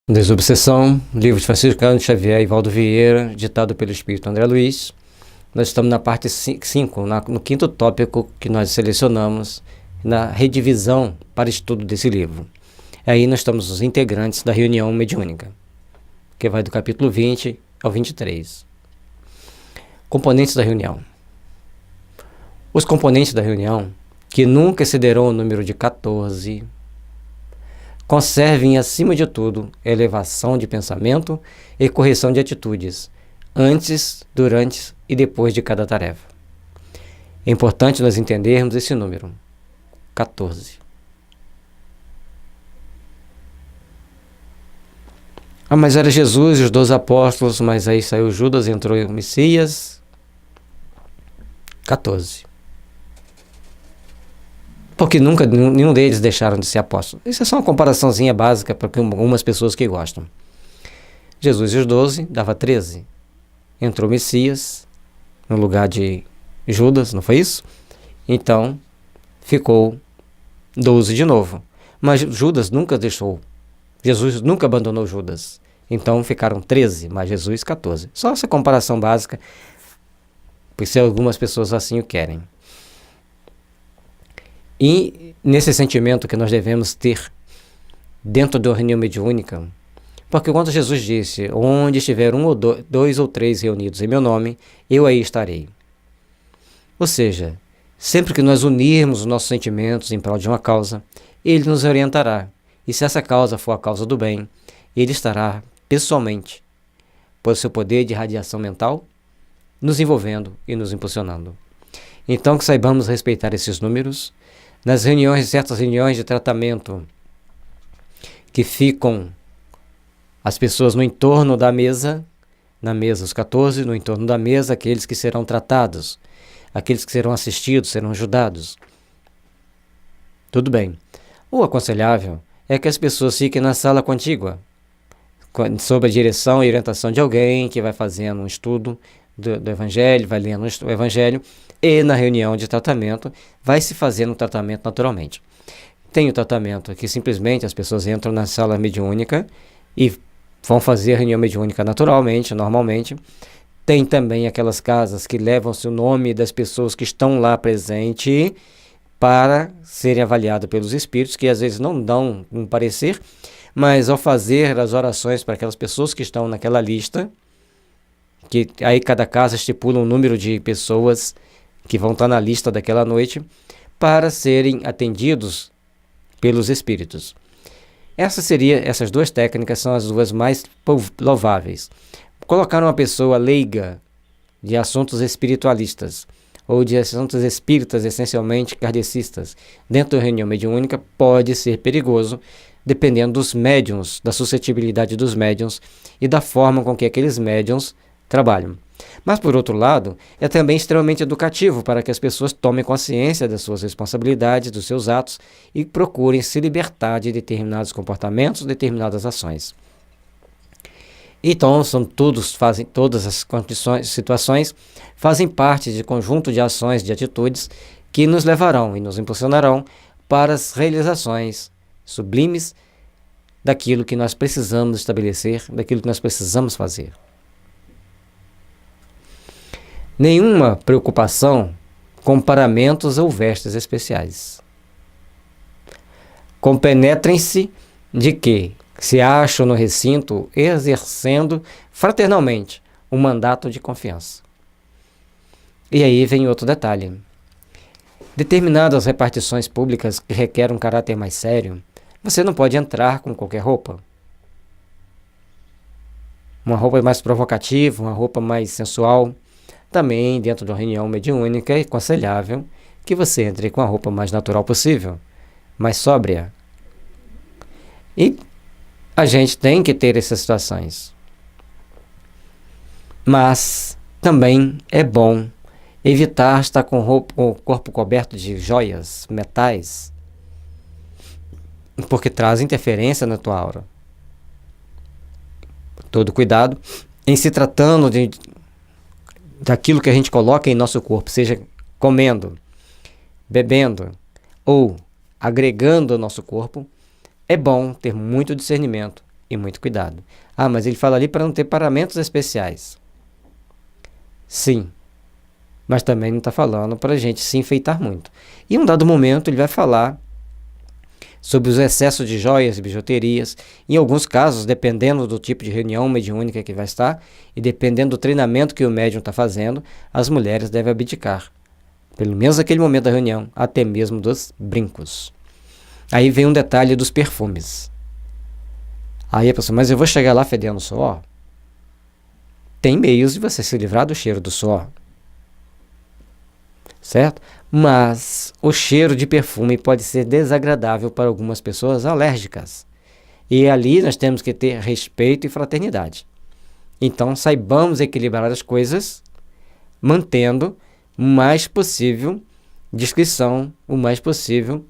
Desobsessão, livro de Francisco Cândido Xavier e Valdo Vieira, ditado pelo Espírito André Luiz. Nós estamos na parte 5, no quinto tópico que nós selecionamos, na redivisão para estudo desse livro. Aí nós estamos os integrantes da reunião mediúnica, que vai do capítulo 20 ao 23. Componentes da reunião. Os componentes da reunião, que nunca excederão o número de 14, conservem, acima de tudo, elevação de pensamento e correção de atitudes, antes, durante e depois de cada tarefa. É importante nós entendermos esse número, 14. Mas era Jesus e os 12 apóstolos, mas aí saiu Judas, entrou o Messias, 14. Porque nunca nenhum deles deixaram de ser apóstolo. Isso é só uma comparaçãozinha básica para algumas pessoas que gostam. Jesus e os 12 dava 13. Entrou o Messias no lugar de Judas, não foi isso? Então ficou 12 de novo. Mas Judas nunca deixou. Jesus nunca abandonou Judas. Então ficaram 13, mas Jesus 14. Só essa comparação básica, por se algumas pessoas assim o querem. E nesse sentimento que nós devemos ter dentro da reunião mediúnica, porque quando Jesus disse, onde estiver um ou dois ou três reunidos em meu nome, eu aí estarei. Ou seja, sempre que nós unirmos os nossos sentimentos em prol de uma causa, Ele nos orientará. E se essa causa for a causa do bem, Ele estará pessoalmente, por seu poder de radiação mental, nos envolvendo e nos impulsionando. Então que saibamos respeitar esses números. Nas reuniões, certas reuniões de tratamento que ficam as pessoas no entorno da mesa, na mesa os 14, no entorno da mesa aqueles que serão tratados, aqueles que serão assistidos, serão ajudados. Tudo bem. O aconselhável é que as pessoas fiquem na sala contígua, sob a direção e orientação de alguém que vai fazendo um estudo do Evangelho, vai lendo o Evangelho, e na reunião de tratamento vai se fazendo um tratamento naturalmente. Tem o tratamento que simplesmente as pessoas entram na sala mediúnica e vão fazer a reunião mediúnica naturalmente, normalmente. Tem também aquelas casas que levam-se o nome das pessoas que estão lá presentes para serem avaliadas pelos espíritos, que às vezes não dão um parecer, mas ao fazer as orações para aquelas pessoas que estão naquela lista, que aí cada casa estipula um número de pessoas que vão estar na lista daquela noite, para serem atendidos pelos espíritos. Essas duas técnicas são as duas mais louváveis. Colocar uma pessoa leiga de assuntos espiritualistas, ou de assuntos espíritas essencialmente kardecistas, dentro da reunião mediúnica pode ser perigoso, dependendo dos médiuns, da suscetibilidade dos médiuns e da forma com que aqueles médiuns trabalham. Mas, por outro lado, é também extremamente educativo para que as pessoas tomem consciência das suas responsabilidades, dos seus atos e procurem se libertar de determinados comportamentos, determinadas ações. Então, todas as situações fazem parte de conjunto de ações, de atitudes que nos levarão e nos impulsionarão para as realizações sublimes daquilo que nós precisamos estabelecer, daquilo que nós precisamos fazer. Nenhuma preocupação com paramentos ou vestes especiais. Compenetrem-se de que se acham no recinto exercendo fraternalmente um mandato de confiança. E aí vem outro detalhe. Determinadas repartições públicas que requerem um caráter mais sério, você não pode entrar com qualquer roupa. Uma roupa mais provocativa, uma roupa mais sensual. Também, dentro de uma reunião mediúnica, é aconselhável que você entre com a roupa mais natural possível, mais sóbria. E a gente tem que ter essas situações. Mas também é bom evitar estar com o corpo coberto de joias, metais, porque traz interferência na tua aura. Todo cuidado em se tratando daquilo que a gente coloca em nosso corpo, seja comendo, bebendo ou agregando ao nosso corpo, é bom ter muito discernimento e muito cuidado. Ah, mas ele fala ali para não ter paramentos especiais. Sim, mas também não está falando para a gente se enfeitar muito. E em um dado momento ele vai falar sobre os excessos de joias e bijuterias. Em alguns casos, dependendo do tipo de reunião mediúnica que vai estar e dependendo do treinamento que o médium está fazendo, as mulheres devem abdicar, pelo menos naquele momento da reunião, até mesmo dos brincos. Aí vem um detalhe dos perfumes. Aí a pessoa, mas eu vou chegar lá fedendo suor? Tem meios de você se livrar do cheiro do suor, certo? Mas o cheiro de perfume pode ser desagradável para algumas pessoas alérgicas. E ali nós temos que ter respeito e fraternidade. Então saibamos equilibrar as coisas, mantendo o mais possível discrição, o mais possível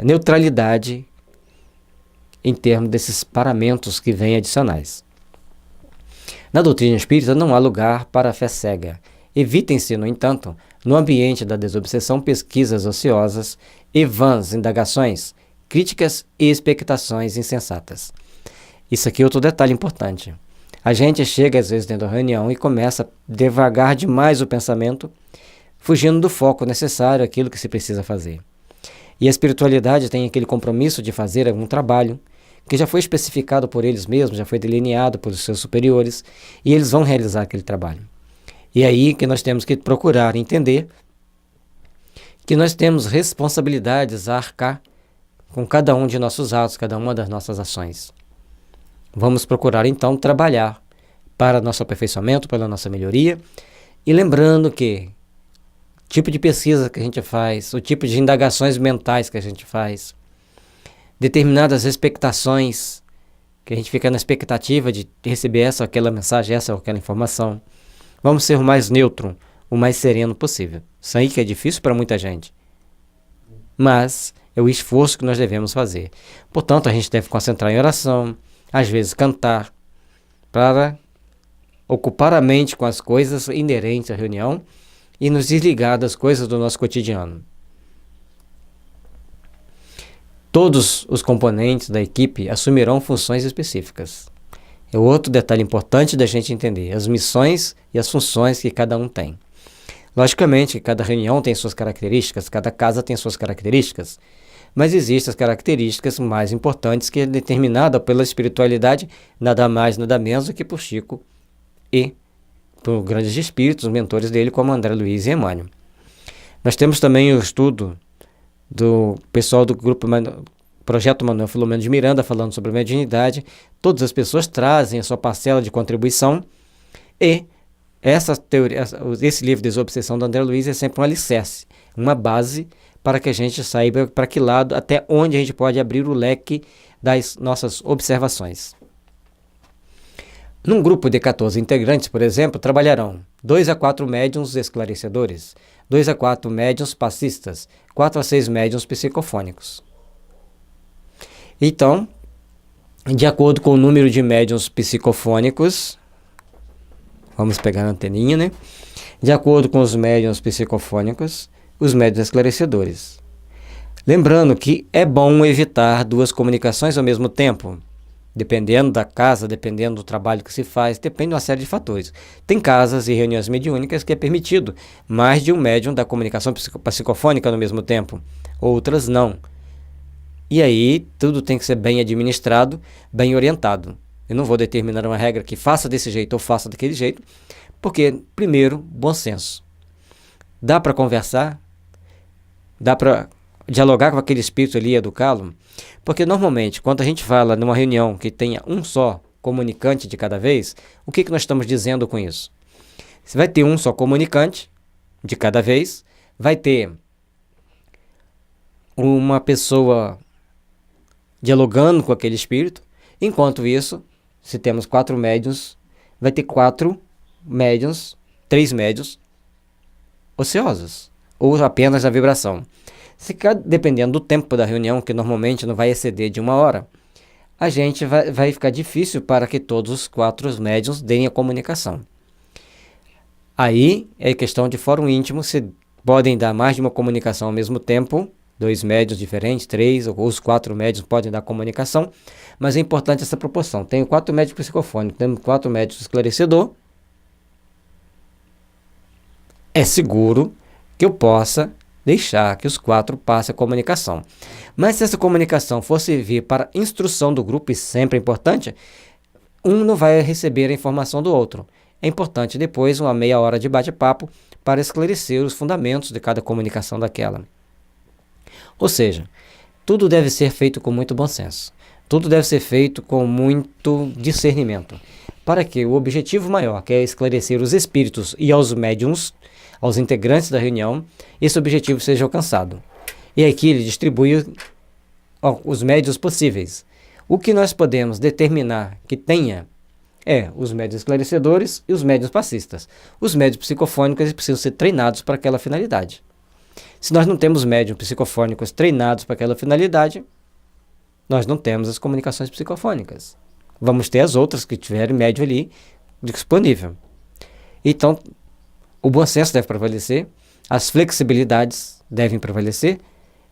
neutralidade em termos desses paramentos que vêm adicionais. Na doutrina espírita não há lugar para a fé cega. Evitem-se, no entanto, no ambiente da desobsessão, pesquisas ociosas e vãs indagações, críticas e expectações insensatas. Isso aqui é outro detalhe importante. A gente chega às vezes dentro da reunião e começa a devagar demais o pensamento, fugindo do foco necessário, aquilo que se precisa fazer. E a espiritualidade tem aquele compromisso de fazer algum trabalho, que já foi especificado por eles mesmos, já foi delineado por seus superiores, e eles vão realizar aquele trabalho. E é aí que nós temos que procurar entender que nós temos responsabilidades a arcar com cada um de nossos atos, cada uma das nossas ações. Vamos procurar então trabalhar para nosso aperfeiçoamento, pela nossa melhoria, e lembrando que o tipo de pesquisa que a gente faz, o tipo de indagações mentais que a gente faz, determinadas expectações, que a gente fica na expectativa de receber essa ou aquela mensagem, essa ou aquela informação. Vamos ser o mais neutro, o mais sereno possível. Isso aí que é difícil para muita gente. Mas é o esforço que nós devemos fazer. Portanto, a gente deve concentrar em oração, às vezes cantar, para ocupar a mente com as coisas inerentes à reunião e nos desligar das coisas do nosso cotidiano. Todos os componentes da equipe assumirão funções específicas. É outro detalhe importante da gente entender, as missões e as funções que cada um tem. Logicamente, cada reunião tem suas características, cada casa tem suas características, mas existem as características mais importantes que é determinada pela espiritualidade, nada mais, nada menos do que por Chico e por grandes espíritos, os mentores dele, como André Luiz e Emmanuel. Nós temos também o estudo do pessoal do grupo Projeto Manuel Filomeno de Miranda, falando sobre a mediunidade. Todas as pessoas trazem a sua parcela de contribuição e essa teoria, esse livro Desobsessão do André Luiz é sempre um alicerce, uma base para que a gente saiba para que lado, até onde a gente pode abrir o leque das nossas observações. Num grupo de 14 integrantes, por exemplo, trabalharão 2 a 4 médiuns esclarecedores, 2 a 4 médiuns passistas, 4 a 6 médiuns psicofônicos. Então, de acordo com o número de médiuns psicofônicos, vamos pegar a anteninha, né? De acordo com os médiuns psicofônicos, os médiuns esclarecedores. Lembrando que é bom evitar 2 comunicações ao mesmo tempo, dependendo da casa, dependendo do trabalho que se faz, depende de uma série de fatores. Tem casas e reuniões mediúnicas que é permitido mais de um médium da comunicação psicofônica no mesmo tempo, outras não. E aí tudo tem que ser bem administrado, bem orientado. Eu não vou determinar uma regra que faça desse jeito ou faça daquele jeito, porque, primeiro, bom senso. Dá para conversar? Dá para dialogar com aquele espírito ali e educá-lo? Porque, normalmente, quando a gente fala numa reunião que tenha um só comunicante de cada vez, o que nós estamos dizendo com isso? Você vai ter um só comunicante de cada vez, vai ter uma pessoa dialogando com aquele espírito. Enquanto isso, se temos 4 médiuns, vai ter 4 médiuns, 3 médiuns ociosos, ou apenas a vibração. Se dependendo do tempo da reunião, que normalmente não vai exceder de 1 hora, a gente vai ficar difícil para que todos os 4 médiuns deem a comunicação. Aí é questão de fórum íntimo, se podem dar mais de uma comunicação ao mesmo tempo 2 médiuns diferentes, 3 ou os 4 médiuns podem dar comunicação, mas é importante essa proporção. Tenho 4 médiuns psicofônicos, temos 4 médiuns esclarecedor. É seguro que eu possa deixar que os 4 passem a comunicação. Mas se essa comunicação for servir para instrução do grupo, e sempre é importante, um não vai receber a informação do outro. É importante depois uma meia hora de bate-papo para esclarecer os fundamentos de cada comunicação daquela. Ou seja, tudo deve ser feito com muito bom senso. Tudo deve ser feito com muito discernimento, para que o objetivo maior, que é esclarecer os espíritos e aos médiuns, aos integrantes da reunião, esse objetivo seja alcançado. E aqui ele distribui os médiuns possíveis. O que nós podemos determinar que tenha os médiuns esclarecedores e os médiuns passistas. Os médiuns psicofônicos eles precisam ser treinados para aquela finalidade. Se nós não temos médiuns psicofônicos treinados para aquela finalidade, nós não temos as comunicações psicofônicas. Vamos ter as outras que tiverem médium ali disponível. Então, o bom senso deve prevalecer, as flexibilidades devem prevalecer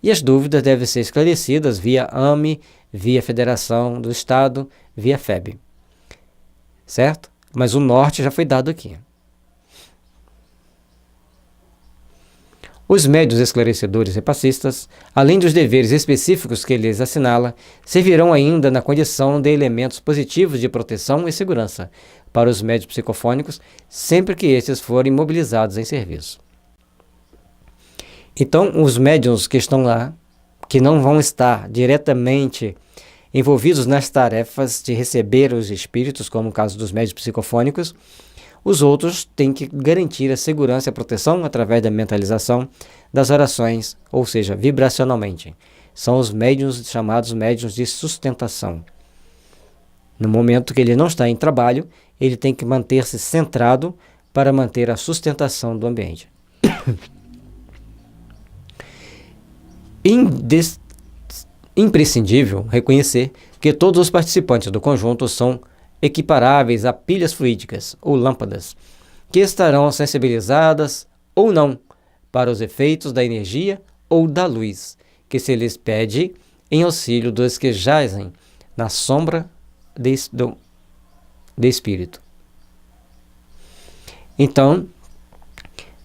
e as dúvidas devem ser esclarecidas via AME, via Federação do Estado, via FEB. Certo? Mas o norte já foi dado aqui. Os médiuns esclarecedores e passistas, além dos deveres específicos que lhes assinala, servirão ainda na condição de elementos positivos de proteção e segurança para os médiuns psicofônicos, sempre que estes forem mobilizados em serviço. Então, os médiuns que estão lá, que não vão estar diretamente envolvidos nas tarefas de receber os espíritos, como o caso dos médiuns psicofônicos, os outros têm que garantir a segurança e a proteção através da mentalização das orações, ou seja, vibracionalmente. São os médiuns chamados médiuns de sustentação. No momento que ele não está em trabalho, ele tem que manter-se centrado para manter a sustentação do ambiente. Imprescindível reconhecer que todos os participantes do conjunto são equiparáveis a pilhas fluídicas ou lâmpadas, que estarão sensibilizadas ou não para os efeitos da energia ou da luz, que se lhes pede em auxílio dos que jazem na sombra de espírito. Então,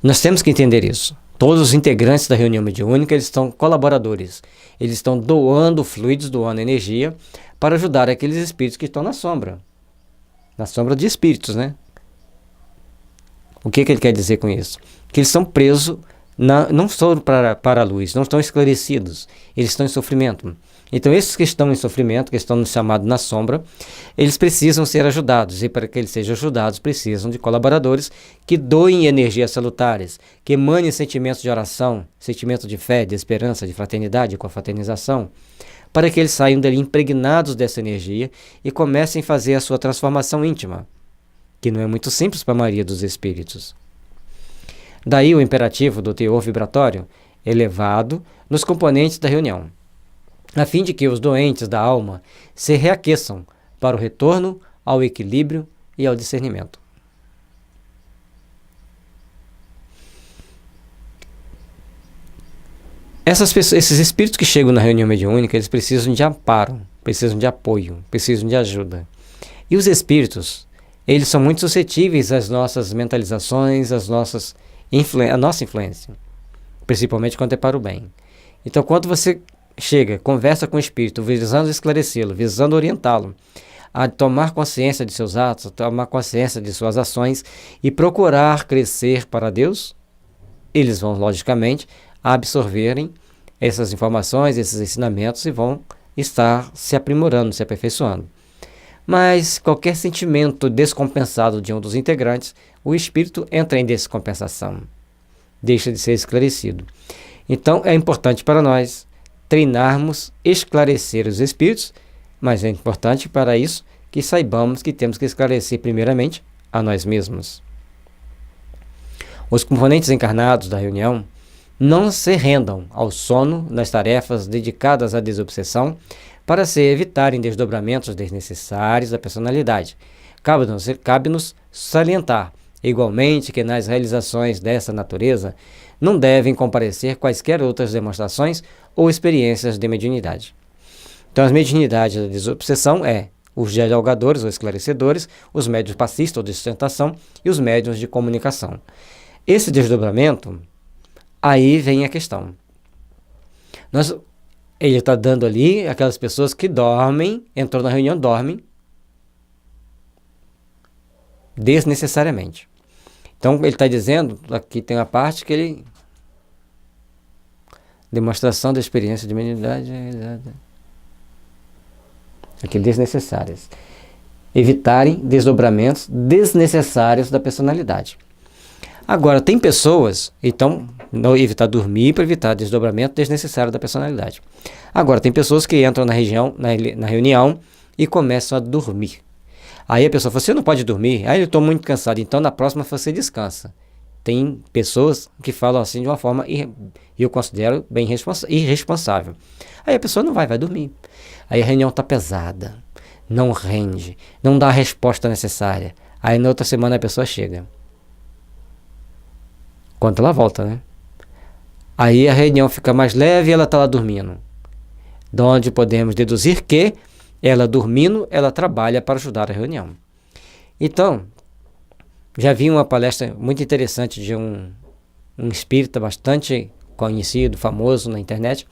nós temos que entender isso. Todos os integrantes da reunião mediúnica, eles estão colaboradores. Eles estão doando fluidos, doando energia para ajudar aqueles espíritos que estão na sombra. Na sombra de espíritos, né? O que ele quer dizer com isso? Que eles estão presos, não estão para a luz, não estão esclarecidos. Eles estão em sofrimento. Então, esses que estão em sofrimento, que estão chamados na sombra, eles precisam ser ajudados. E para que eles sejam ajudados, precisam de colaboradores que doem energias salutares, que emanem sentimentos de oração, sentimentos de fé, de esperança, de fraternidade, confraternização, para que eles saiam dali impregnados dessa energia e comecem a fazer a sua transformação íntima, que não é muito simples para a maioria dos espíritos. Daí o imperativo do teor vibratório elevado nos componentes da reunião, a fim de que os doentes da alma se reaqueçam para o retorno ao equilíbrio e ao discernimento. Esses espíritos que chegam na reunião mediúnica, eles precisam de amparo, precisam de apoio, precisam de ajuda. E os espíritos, eles são muito suscetíveis às nossas mentalizações, à nossa influência, principalmente quando é para o bem. Então, quando você chega, conversa com o espírito, visando esclarecê-lo, visando orientá-lo a tomar consciência de seus atos, a tomar consciência de suas ações e procurar crescer para Deus, eles vão, logicamente, absorverem essas informações, esses ensinamentos e vão estar se aprimorando, se aperfeiçoando. Mas qualquer sentimento descompensado de um dos integrantes, o espírito entra em descompensação, deixa de ser esclarecido. Então é importante para nós treinarmos, esclarecer os espíritos, mas é importante para isso que saibamos que temos que esclarecer primeiramente a nós mesmos. Os componentes encarnados da reunião não se rendam ao sono nas tarefas dedicadas à desobsessão para se evitarem desdobramentos desnecessários da personalidade. Cabe-nos salientar, igualmente, que nas realizações dessa natureza não devem comparecer quaisquer outras demonstrações ou experiências de mediunidade. Então, as mediunidades da desobsessão os dialogadores ou esclarecedores, os médiuns passistas ou de sustentação e os médiuns de comunicação. Esse desdobramento, aí vem a questão. Ele está dando ali aquelas pessoas que dormem, entrou na reunião, dormem desnecessariamente. Então, ele está dizendo, aqui tem uma parte que ele... Demonstração da experiência de mediunidade... Aqui, desnecessárias. Evitarem desdobramentos desnecessários da personalidade. Agora, tem pessoas, então, não evitar dormir para evitar desdobramento desnecessário da personalidade. Agora, tem pessoas que entram na reunião e começam a dormir. Aí a pessoa fala, você não pode dormir? Aí eu estou muito cansado, então na próxima você descansa. Tem pessoas que falam assim de uma forma, eu considero bem irresponsável. Aí a pessoa não vai dormir. Aí a reunião está pesada, não rende, não dá a resposta necessária. Aí na outra semana a pessoa chega. Quando ela volta, né? Aí a reunião fica mais leve e ela está lá dormindo. De onde podemos deduzir que ela dormindo, ela trabalha para ajudar a reunião. Então, já vi uma palestra muito interessante de um espírita bastante conhecido, famoso na internet,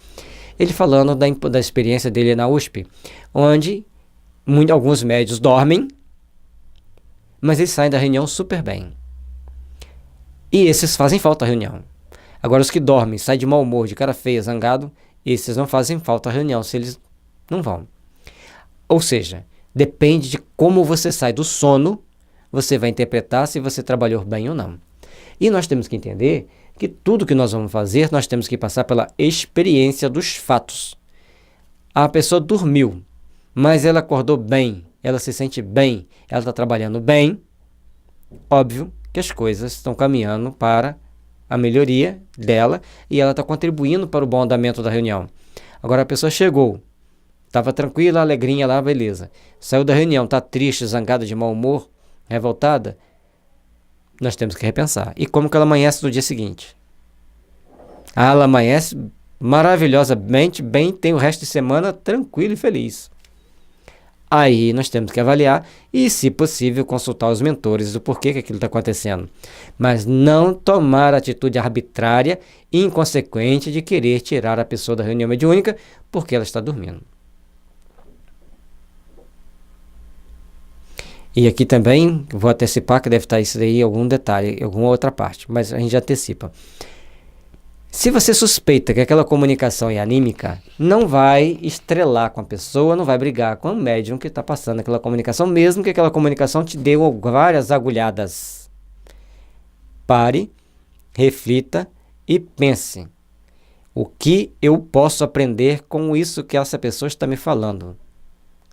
ele falando da experiência dele na USP, onde alguns médios dormem, mas eles saem da reunião super bem. E esses fazem falta à reunião. Agora, os que dormem, saem de mau humor, de cara feia, zangado, esses não fazem falta à reunião, se eles não vão. Ou seja, depende de como você sai do sono, você vai interpretar se você trabalhou bem ou não. E nós temos que entender que tudo que nós vamos fazer, nós temos que passar pela experiência dos fatos. A pessoa dormiu, mas ela acordou bem, ela se sente bem, ela está trabalhando bem. Óbvio que as coisas estão caminhando para a melhoria dela e ela está contribuindo para o bom andamento da reunião. Agora a pessoa chegou, estava tranquila, alegrinha lá, beleza. Saiu da reunião, está triste, zangada, de mau humor, revoltada. Nós temos que repensar. E como que ela amanhece no dia seguinte? Ela amanhece maravilhosamente bem, tem o resto de semana tranquilo e feliz. Aí nós temos que avaliar e, se possível, consultar os mentores do porquê que aquilo está acontecendo. Mas não tomar atitude arbitrária e inconsequente de querer tirar a pessoa da reunião mediúnica porque ela está dormindo. E aqui também, vou antecipar que deve estar isso daí, algum detalhe, alguma outra parte, mas a gente já antecipa. Se você suspeita que aquela comunicação é anímica, não vai estrelar com a pessoa, não vai brigar com o médium que está passando aquela comunicação, mesmo que aquela comunicação te dê várias agulhadas. Pare, reflita e pense. O que eu posso aprender com isso que essa pessoa está me falando?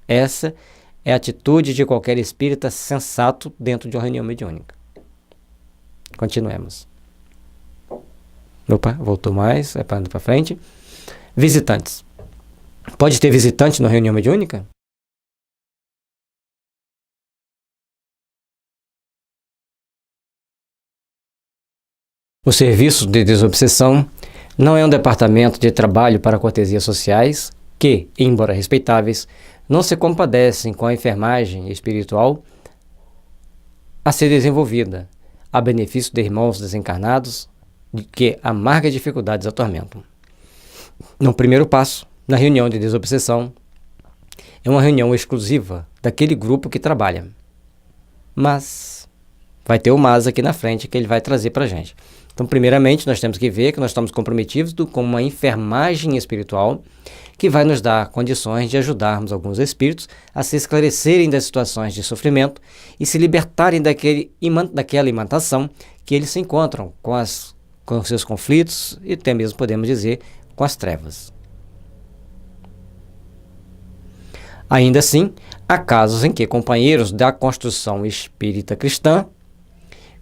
Essa é a atitude de qualquer espírita sensato dentro de uma reunião mediúnica. Continuemos. Opa, voltou mais, vai para frente. Visitantes. Pode ter visitante na reunião mediúnica? O serviço de desobsessão não é um departamento de trabalho para cortesias sociais que, embora respeitáveis, não se compadecem com a enfermagem espiritual a ser desenvolvida, a benefício de irmãos desencarnados, de que amargas dificuldades atormentam. No primeiro passo, na reunião de desobsessão, é uma reunião exclusiva daquele grupo que trabalha. Mas vai ter o Mas aqui na frente que ele vai trazer para a gente. Então, primeiramente, nós temos que ver que nós estamos comprometidos com uma enfermagem espiritual que vai nos dar condições de ajudarmos alguns espíritos a se esclarecerem das situações de sofrimento e se libertarem daquela imantação que eles se encontram com seus conflitos e até mesmo, podemos dizer, com as trevas. Ainda assim, há casos em que companheiros da construção espírita cristã,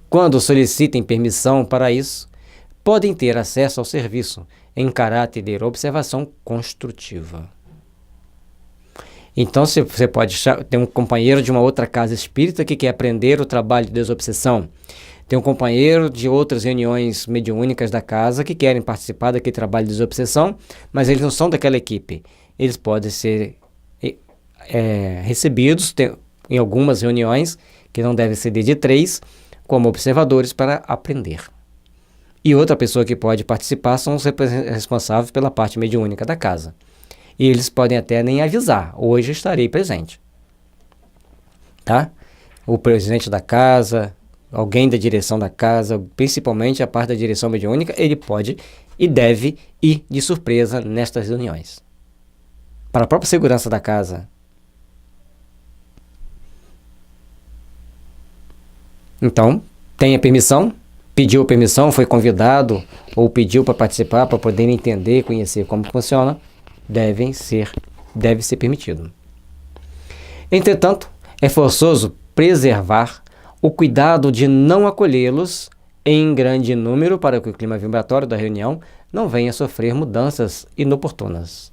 quando solicitem permissão para isso, podem ter acesso ao serviço em caráter de observação construtiva. Então, você pode ter um companheiro de uma outra casa espírita que quer aprender o trabalho de desobsessão, Tem um companheiro de outras reuniões mediúnicas da casa que querem participar daquele trabalho de desobsessão, mas eles não são daquela equipe. Eles podem ser recebidos em algumas reuniões, que não devem ser de 3, como observadores para aprender. E outra pessoa que pode participar são os responsáveis pela parte mediúnica da casa. E eles podem até nem avisar, hoje estarei presente. Tá? O presidente da casa, alguém da direção da casa, principalmente a parte da direção mediúnica, ele pode e deve ir de surpresa nestas reuniões. Para a própria segurança da casa. Então, tenha permissão, pediu permissão, foi convidado ou pediu para participar, para poder entender, conhecer como funciona, deve ser permitido. Entretanto, é forçoso preservar o cuidado de não acolhê-los em grande número para que o clima vibratório da reunião não venha a sofrer mudanças inoportunas.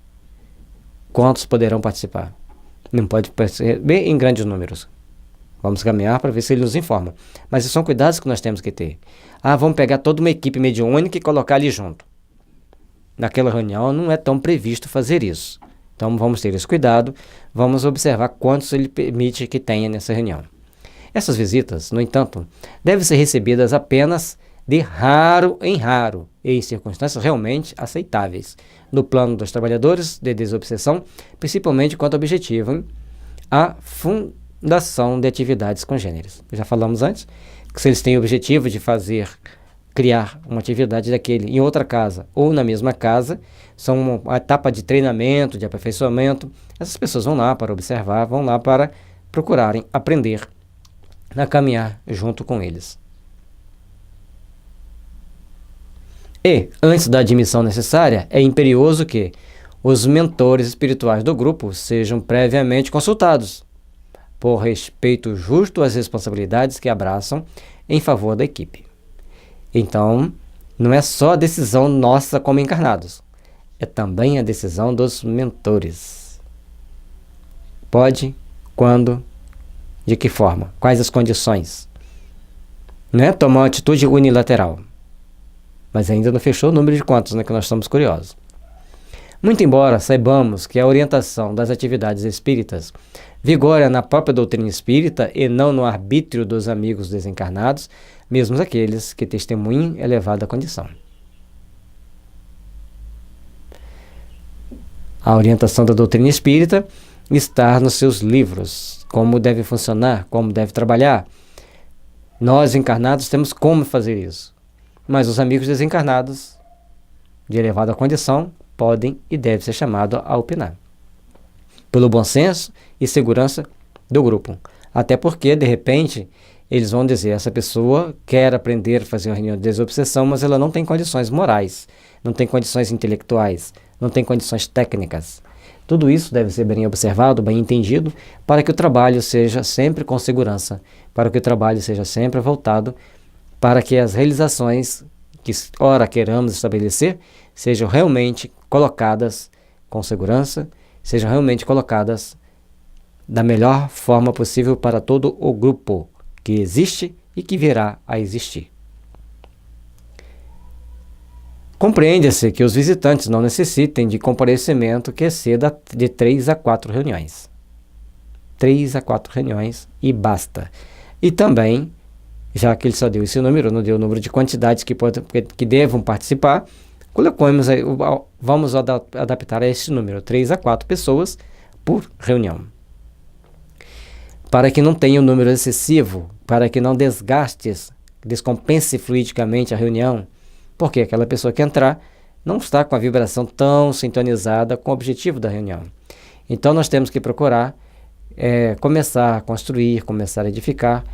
Quantos poderão participar? Não pode perceber em grandes números. Vamos caminhar para ver se ele nos informa. Mas esses são cuidados que nós temos que ter. Vamos pegar toda uma equipe mediúnica e colocar ali junto. Naquela reunião não é tão previsto fazer isso. Então vamos ter esse cuidado, vamos observar quantos ele permite que tenha nessa reunião. Essas visitas, no entanto, devem ser recebidas apenas de raro em raro e em circunstâncias realmente aceitáveis, no plano dos trabalhadores de desobsessão, principalmente quanto objetivam a fundação de atividades congêneres. Já falamos antes que se eles têm o objetivo de criar uma atividade daquele em outra casa ou na mesma casa, são uma etapa de treinamento, de aperfeiçoamento. Essas pessoas vão lá para observar, vão lá para procurarem aprender a caminhar junto com eles. E, antes da admissão necessária, é imperioso que os mentores espirituais do grupo sejam previamente consultados, por respeito justo às responsabilidades que abraçam em favor da equipe. Então, não é só a decisão nossa como encarnados, é também a decisão dos mentores. Pode, quando, de que forma, quais as condições. Não é tomar uma atitude unilateral, mas ainda não fechou o número de quantos, né, que nós estamos curiosos. Muito embora saibamos que a orientação das atividades espíritas vigora na própria doutrina espírita e não no arbítrio dos amigos desencarnados, mesmo aqueles que testemunhem elevada condição. A orientação da doutrina espírita está nos seus livros, como deve funcionar, como deve trabalhar. Nós encarnados temos como fazer isso, mas os amigos desencarnados de elevada condição podem e devem ser chamados a opinar, pelo bom senso e segurança do grupo. Até porque, de repente, eles vão dizer, essa pessoa quer aprender a fazer uma reunião de desobsessão, mas ela não tem condições morais, não tem condições intelectuais, não tem condições técnicas. Tudo isso deve ser bem observado, bem entendido, para que o trabalho seja sempre com segurança, para que o trabalho seja sempre voltado para que as realizações que ora queiramos estabelecer sejam realmente colocadas com segurança, sejam realmente colocadas da melhor forma possível para todo o grupo que existe e que virá a existir. Compreende-se que os visitantes não necessitem de comparecimento que exceda de 3 a 4 reuniões. 3 a 4 reuniões e basta. E também, já que ele só deu esse número, não deu o número de quantidades que devam participar, colocamos aí, vamos adaptar a esse número, 3 a 4 pessoas por reunião. Para que não tenha um número excessivo, para que não descompense fluidicamente a reunião, porque aquela pessoa que entrar não está com a vibração tão sintonizada com o objetivo da reunião. Então nós temos que procurar começar a construir, começar a edificar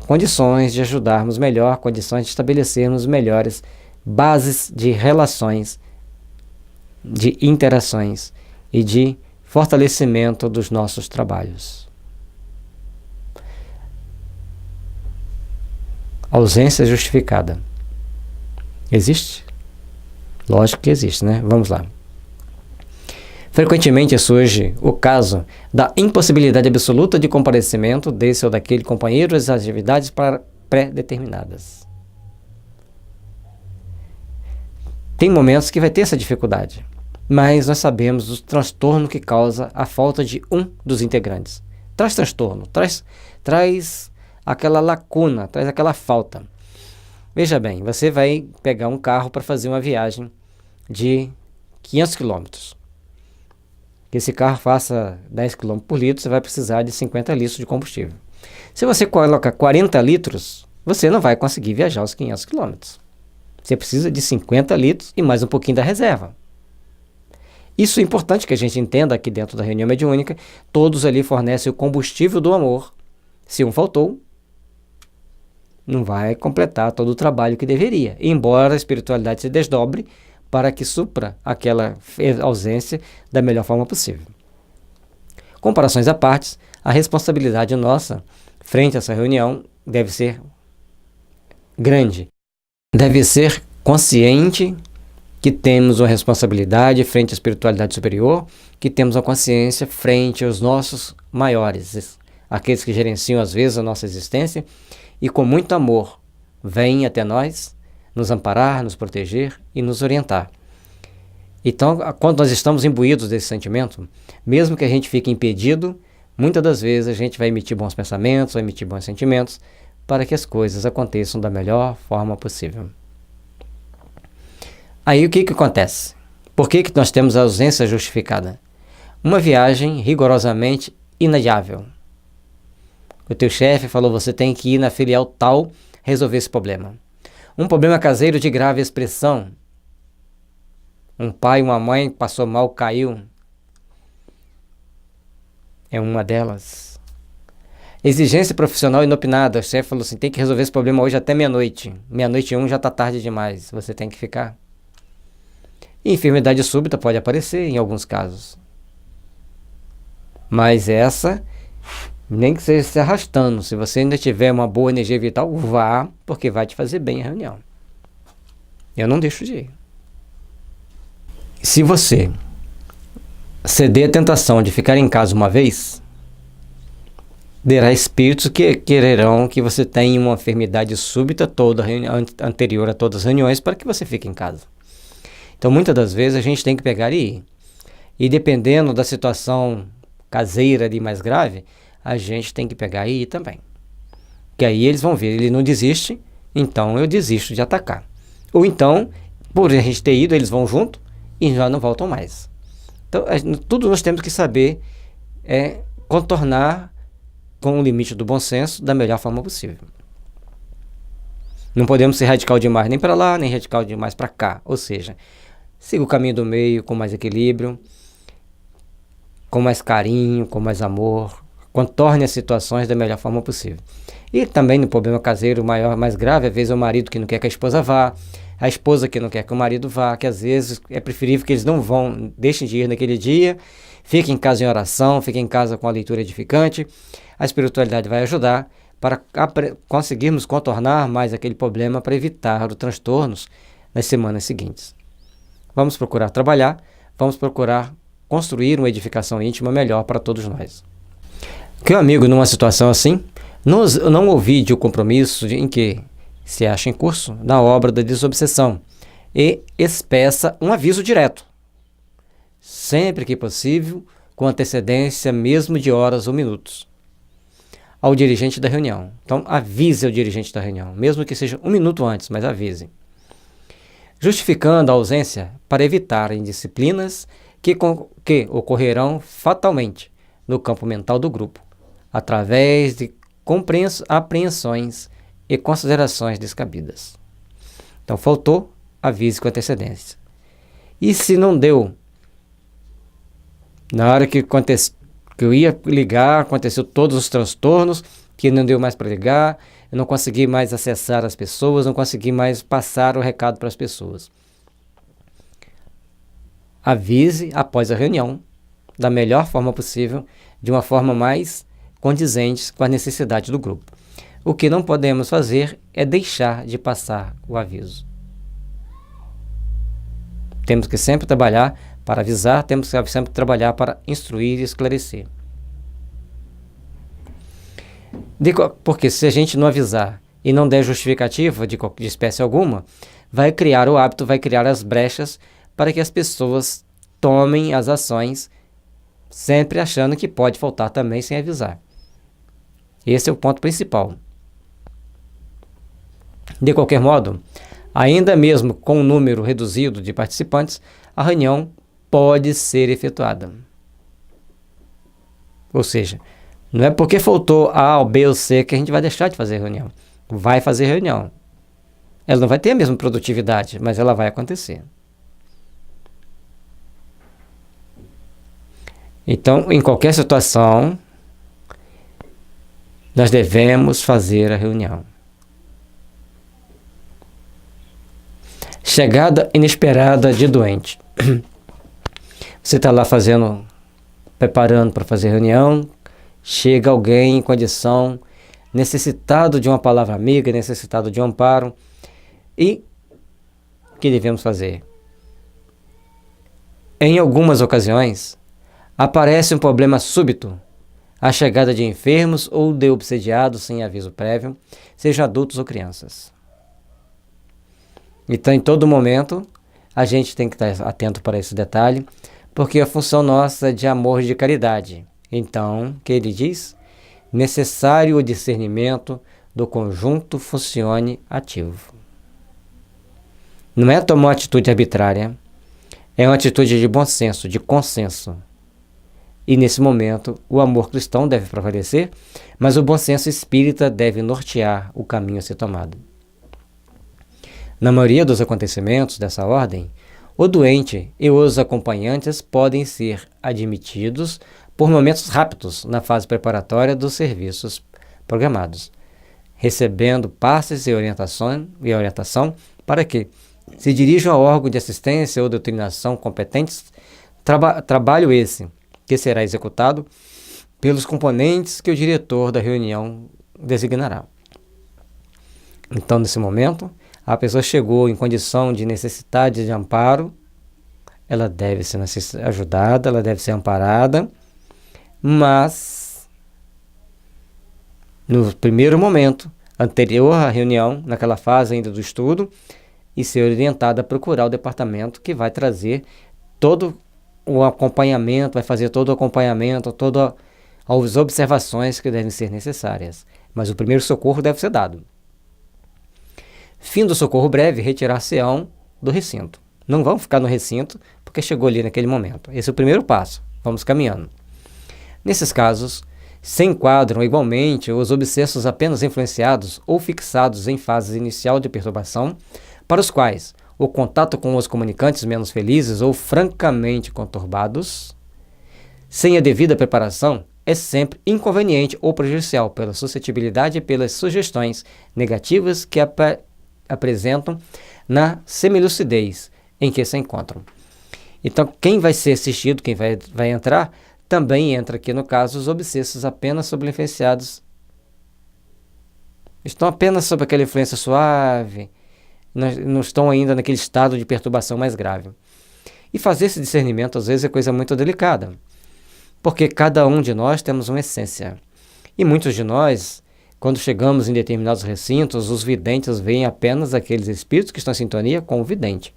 condições de ajudarmos melhor, condições de estabelecermos melhores bases de relações, de interações e de fortalecimento dos nossos trabalhos. Ausência justificada. Existe? Lógico que existe, né? Vamos lá. Frequentemente surge o caso da impossibilidade absoluta de comparecimento desse ou daquele companheiro às atividades pré-determinadas. Tem momentos que vai ter essa dificuldade, mas nós sabemos o transtorno que causa a falta de um dos integrantes. Traz transtorno, traz aquela lacuna, traz aquela falta. Veja bem, você vai pegar um carro para fazer uma viagem de 500 quilômetros. Que esse carro faça 10 km por litro, você vai precisar de 50 litros de combustível. Se você coloca 40 litros, você não vai conseguir viajar os 500 quilômetros. Você precisa de 50 litros e mais um pouquinho da reserva. Isso é importante que a gente entenda aqui dentro da reunião mediúnica. Todos ali fornecem o combustível do amor. Se um faltou, não vai completar todo o trabalho que deveria. Embora a espiritualidade se desdobre para que supra aquela ausência da melhor forma possível. Comparações à parte, a responsabilidade nossa frente a essa reunião deve ser grande. Deve ser consciente que temos uma responsabilidade frente à espiritualidade superior, que temos uma consciência frente aos nossos maiores, aqueles que gerenciam às vezes a nossa existência e com muito amor vêm até nós nos amparar, nos proteger e nos orientar. Então, quando nós estamos imbuídos desse sentimento, mesmo que a gente fique impedido, muitas das vezes a gente vai emitir bons pensamentos, vai emitir bons sentimentos, para que as coisas aconteçam da melhor forma possível. Aí o que acontece? Por que nós temos a ausência justificada? Uma viagem rigorosamente inadiável. O teu chefe falou, você tem que ir na filial tal resolver esse problema. Um problema caseiro de grave expressão. Um pai, uma mãe passou mal, caiu. É uma delas. Exigência profissional inopinada. O chefe falou assim, tem que resolver esse problema hoje até meia-noite. Meia-noite e 1 já está tarde demais. Você tem que ficar. E enfermidade súbita pode aparecer em alguns casos. Mas essa, nem que seja se arrastando. Se você ainda tiver uma boa energia vital, vá, porque vai te fazer bem a reunião. Eu não deixo de ir. Se você ceder à tentação de ficar em casa uma vez, terá espíritos que quererão que você tenha uma enfermidade súbita toda anterior a todas as reuniões para que você fique em casa. Então, muitas das vezes, a gente tem que pegar e ir. E dependendo da situação caseira ali mais grave, a gente tem que pegar e ir também. Que aí eles vão ver, ele não desiste, então eu desisto de atacar. Ou então, por a gente ter ido, eles vão junto e já não voltam mais. Então, tudo nós temos que saber contornar com o limite do bom senso da melhor forma possível. Não podemos ser radical demais nem para lá, nem radical demais para cá. Ou seja, siga o caminho do meio com mais equilíbrio, com mais carinho, com mais amor, contorne as situações da melhor forma possível. E também no problema caseiro maior, mais grave, às vezes é o marido que não quer que a esposa vá, a esposa que não quer que o marido vá, que às vezes é preferível que eles não vão, deixem de ir naquele dia, fiquem em casa em oração, fiquem em casa com a leitura edificante. A espiritualidade vai ajudar para conseguirmos contornar mais aquele problema para evitar os transtornos nas semanas seguintes. Vamos procurar trabalhar, vamos procurar construir uma edificação íntima melhor para todos nós. Que o amigo, numa situação assim, não ouvide o compromisso em que se acha em curso na obra da desobsessão e expeça um aviso direto, sempre que possível, com antecedência mesmo de horas ou minutos, ao dirigente da reunião. Então, avise ao dirigente da reunião, mesmo que seja 1 minuto antes, mas avise. Justificando a ausência para evitar indisciplinas que ocorrerão fatalmente no campo mental do grupo, através de apreensões e considerações descabidas. Então, faltou, avise com antecedência. E se não deu, na hora que eu ia ligar, aconteceu todos os transtornos, que não deu mais para ligar, eu não consegui mais acessar as pessoas, não consegui mais passar o recado para as pessoas. Avise após a reunião, da melhor forma possível, de uma forma mais condizente com a necessidade do grupo. O que não podemos fazer é deixar de passar o aviso. Temos que sempre trabalhar para avisar, temos que sempre trabalhar para instruir e esclarecer. Porque se a gente não avisar e não der justificativa de espécie alguma, vai criar o hábito, vai criar as brechas para que as pessoas tomem as ações, sempre achando que pode faltar também sem avisar. Esse é o ponto principal. De qualquer modo, ainda mesmo com um número reduzido de participantes, a reunião pode ser efetuada. Ou seja, não é porque faltou A, B ou C que a gente vai deixar de fazer reunião. Vai fazer reunião. Ela não vai ter a mesma produtividade, mas ela vai acontecer. Então, em qualquer situação, nós devemos fazer a reunião. Chegada inesperada de doente. Você está lá preparando para fazer reunião, chega alguém em condição, necessitado de uma palavra amiga, necessitado de um amparo, e o que devemos fazer? Em algumas ocasiões, aparece um problema súbito, a chegada de enfermos ou de obsediados sem aviso prévio, sejam adultos ou crianças. Então, em todo momento, a gente tem que estar atento para esse detalhe, porque a função nossa é de amor e de caridade. Então, o que ele diz? Necessário o discernimento do conjunto funcione ativo. Não é tomar uma atitude arbitrária, é uma atitude de bom senso, de consenso. E nesse momento, o amor cristão deve prevalecer, mas o bom senso espírita deve nortear o caminho a ser tomado. Na maioria dos acontecimentos dessa ordem, o doente e os acompanhantes podem ser admitidos por momentos rápidos na fase preparatória dos serviços programados, recebendo passes e orientação para que se dirijam ao órgão de assistência ou doutrinação competentes, trabalho esse que será executado pelos componentes que o diretor da reunião designará. Então, nesse momento, a pessoa chegou em condição de necessidade de amparo, ela deve ser ajudada, ela deve ser amparada, mas no primeiro momento, anterior à reunião, naquela fase ainda do estudo, e ser orientada a procurar o departamento que vai trazer todo o acompanhamento, vai fazer todo o acompanhamento, todas as observações que devem ser necessárias. Mas o primeiro socorro deve ser dado. Fim do socorro breve, retirar-se-ão do recinto. Não vamos ficar no recinto porque chegou ali naquele momento. Esse é o primeiro passo. Vamos caminhando. Nesses casos, se enquadram igualmente os obsessos apenas influenciados ou fixados em fase inicial de perturbação, para os quais o contato com os comunicantes menos felizes ou francamente conturbados, sem a devida preparação, é sempre inconveniente ou prejudicial pela suscetibilidade e pelas sugestões negativas que apresentam na semilucidez em que se encontram. Então, quem vai ser assistido, quem vai entrar, também entra aqui no caso os obsessos apenas sob influenciados. Estão apenas sob aquela influência suave, não estão ainda naquele estado de perturbação mais grave. E fazer esse discernimento, às vezes, é coisa muito delicada, porque cada um de nós temos uma essência. E muitos de nós, quando chegamos em determinados recintos, os videntes veem apenas aqueles espíritos que estão em sintonia com o vidente.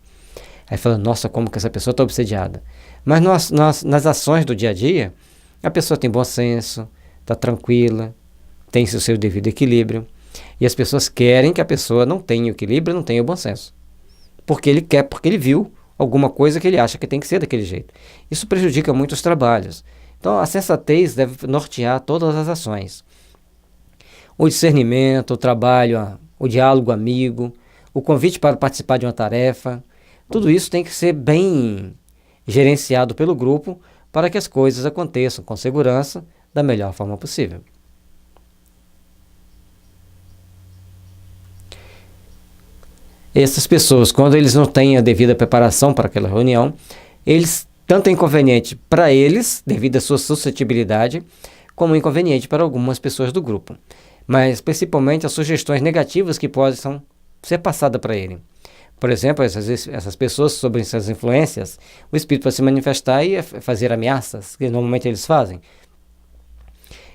Aí fala, nossa, como que essa pessoa está obsediada. Mas nas ações do dia a dia, a pessoa tem bom senso, está tranquila, tem o seu devido equilíbrio. E as pessoas querem que a pessoa não tenha o equilíbrio, não tenha o bom senso. Porque ele viu alguma coisa que ele acha que tem que ser daquele jeito. Isso prejudica muito os trabalhos. Então, a sensatez deve nortear todas as ações. O discernimento, o trabalho, o diálogo amigo, o convite para participar de uma tarefa, tudo isso tem que ser bem gerenciado pelo grupo para que as coisas aconteçam com segurança da melhor forma possível. Essas pessoas, quando eles não têm a devida preparação para aquela reunião, tanto é inconveniente para eles, devido à sua suscetibilidade, como inconveniente para algumas pessoas do grupo. Mas principalmente as sugestões negativas que possam ser passadas para ele. Por exemplo, essas pessoas, sob essas influências, o espírito vai se manifestar e fazer ameaças, que normalmente eles fazem.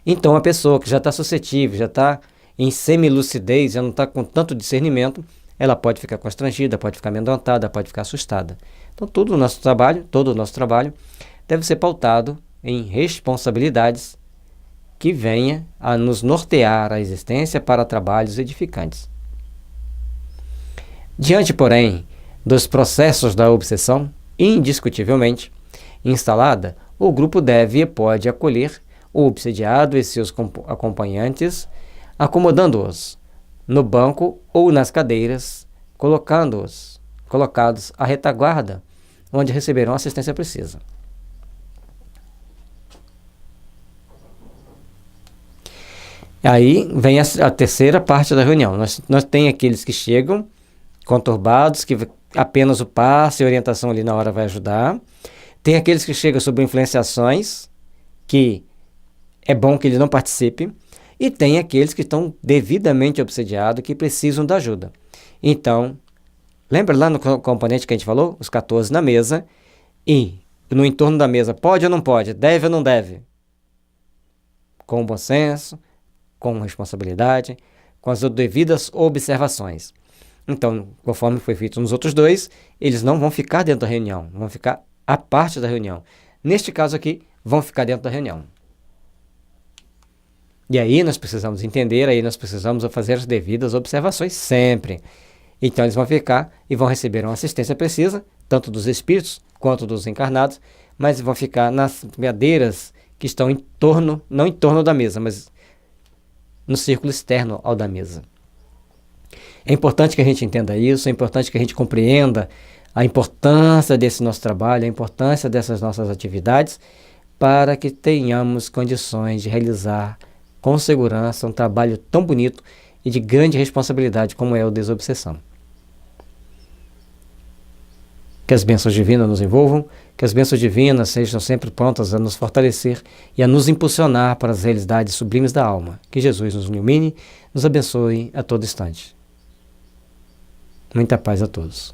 Então, a pessoa que já está suscetível, já está em semi-lucidez, já não está com tanto discernimento, ela pode ficar constrangida, pode ficar amedrontada, pode ficar assustada. Então, todo o nosso trabalho deve ser pautado em responsabilidades que venha a nos nortear a existência para trabalhos edificantes. Diante, porém, dos processos da obsessão, indiscutivelmente instalada, o grupo deve e pode acolher o obsediado e seus acompanhantes, acomodando-os no banco ou nas cadeiras, colocados à retaguarda, onde receberão a assistência precisa. Aí vem a terceira parte da reunião. Nós tem aqueles que chegam conturbados, que apenas o passe e orientação ali na hora vai ajudar. Tem aqueles que chegam sob influenciações, que é bom que ele não participe. E tem aqueles que estão devidamente obsediados, que precisam da ajuda. Então, lembra lá no componente que a gente falou? Os 14 na mesa. E no entorno da mesa, pode ou não pode? Deve ou não deve? Com bom senso, com responsabilidade, com as devidas observações. Então, conforme foi feito nos outros dois, eles não vão ficar dentro da reunião, vão ficar à parte da reunião. Neste caso aqui, vão ficar dentro da reunião. E aí nós precisamos entender, aí nós precisamos fazer as devidas observações sempre. Então eles vão ficar e vão receber uma assistência precisa, tanto dos espíritos quanto dos encarnados, mas vão ficar nas cadeiras que estão em torno, não em torno da mesa, mas no círculo externo ao da mesa. É importante que a gente entenda isso, é importante que a gente compreenda a importância desse nosso trabalho, a importância dessas nossas atividades, para que tenhamos condições de realizar com segurança um trabalho tão bonito e de grande responsabilidade como é o desobsessão. Que as bênçãos divinas nos envolvam, que as bênçãos divinas sejam sempre prontas a nos fortalecer e a nos impulsionar para as realidades sublimes da alma. Que Jesus nos ilumine, nos abençoe a todo instante. Muita paz a todos.